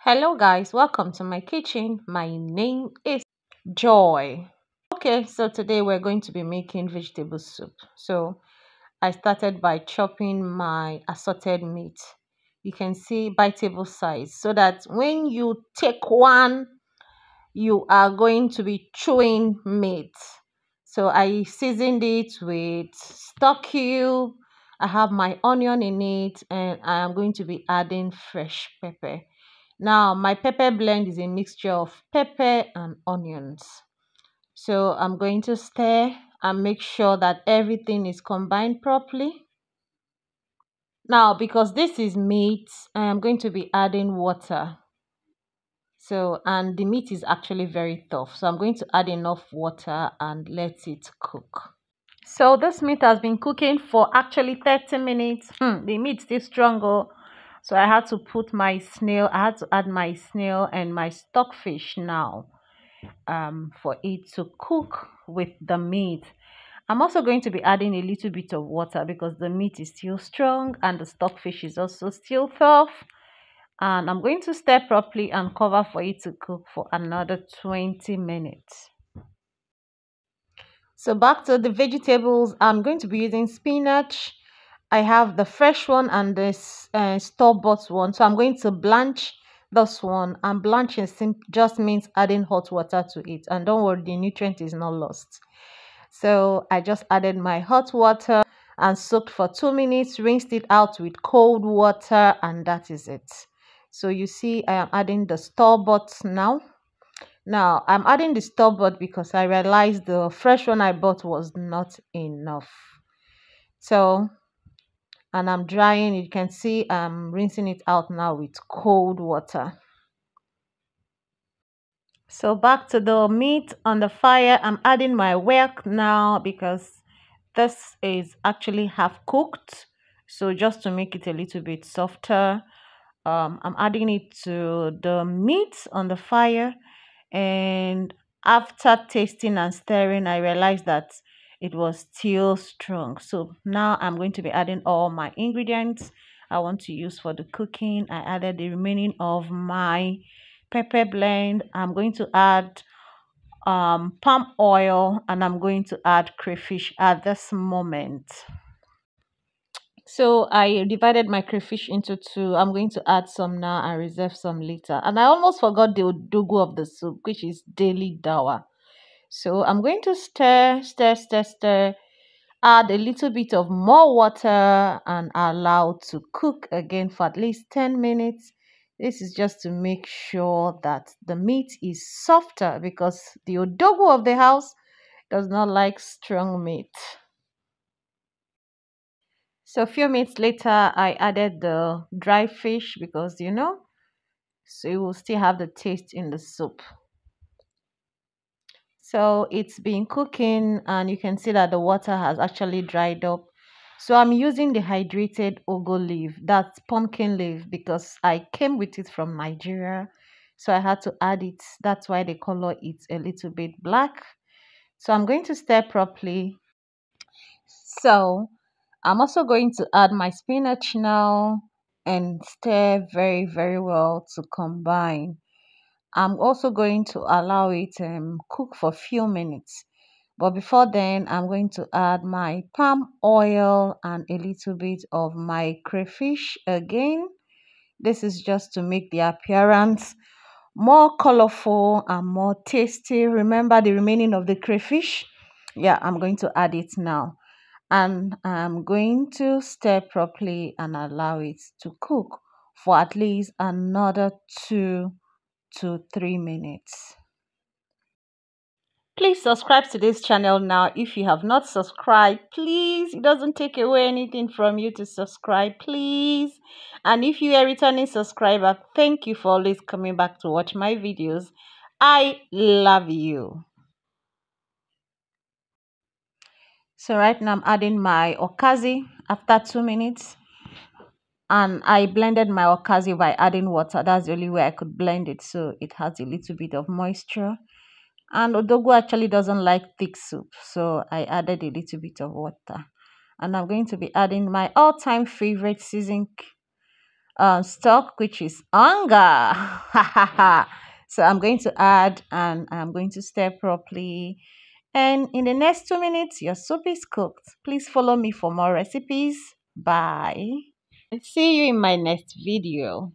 Hello guys, welcome to my kitchen. My name is Joy. Okay, so today we're going to be making vegetable soup. So I started by chopping my assorted meat. You can see biteable size so that when you take one, you are going to be chewing meat. So I seasoned it with stock cube. I have my onion in it and I am going to be adding fresh pepper. Now, my pepper blend is a mixture of pepper and onions. So I'm going to stir and make sure that everything is combined properly. Now, because this is meat, I am going to be adding water. So, and the meat is actually very tough. So I'm going to add enough water and let it cook. So this meat has been cooking for actually 30 minutes. The meat still strong. So I had to put my snail, I had to add my snail and my stockfish now for it to cook with the meat. I'm also going to be adding a little bit of water because the meat is still strong and the stockfish is also still tough. And I'm going to stir properly and cover for it to cook for another 20 minutes. So back to the vegetables, I'm going to be using spinach. I have the fresh one and this store-bought one. So I'm going to blanch this one. And blanching just means adding hot water to it. And don't worry, the nutrient is not lost. So I just added my hot water and soaked for 2 minutes, rinsed it out with cold water, and that is it. So you see I am adding the store-bought now. Now, I'm adding the store-bought because I realized the fresh one I bought was not enough. So, and I'm drying. You can see I'm rinsing it out now with cold water. So back to the meat on the fire. I'm adding my wok now because this is actually half cooked. So just to make it a little bit softer, I'm adding it to the meat on the fire. And after tasting and stirring, I realized that it was still strong. So now I'm going to be adding all my ingredients I want to use for the cooking. I added the remaining of my pepper blend. I'm going to add palm oil and I'm going to add crayfish at this moment. So I divided my crayfish into two. I'm going to add some now and reserve some later. And I almost forgot the odogo of the soup, which is daily dawa. So I'm going to stir, stir, stir, stir. Add a little bit of more water and allow to cook again for at least 10 minutes. This is just to make sure that the meat is softer because the odogo of the house does not like strong meat. So a few minutes later, I added the dry fish because, so it will still have the taste in the soup. So it's been cooking and you can see that the water has actually dried up. So I'm using the hydrated ugu leaf, that's pumpkin leaf, because I came with it from Nigeria. So I had to add it. That's why the color is a little bit black. So I'm going to stir properly. So I'm also going to add my spinach now and stir very, very well to combine. I'm also going to allow it cook for a few minutes. But before then, I'm going to add my palm oil and a little bit of my crayfish again. This is just to make the appearance more colorful and more tasty. Remember the remaining of the crayfish? Yeah, I'm going to add it now. And I'm going to stir properly and allow it to cook for at least another 2 to 3 minutes. Please subscribe to this channel now if you have not subscribed. Please, it doesn't take away anything from you to subscribe, please. And if you are a returning subscriber, thank you for always coming back to watch my videos. I love you. So right now I'm adding my okazi after 2 minutes. And I blended my okazi by adding water. That's the only way I could blend it so it has a little bit of moisture. And odogo actually doesn't like thick soup, so I added a little bit of water. And I'm going to be adding my all-time favorite seasoning, stock, which is hunger. So I'm going to add and I'm going to stir properly. And in the next 2 minutes, your soup is cooked. Please follow me for more recipes. Bye. See you in my next video.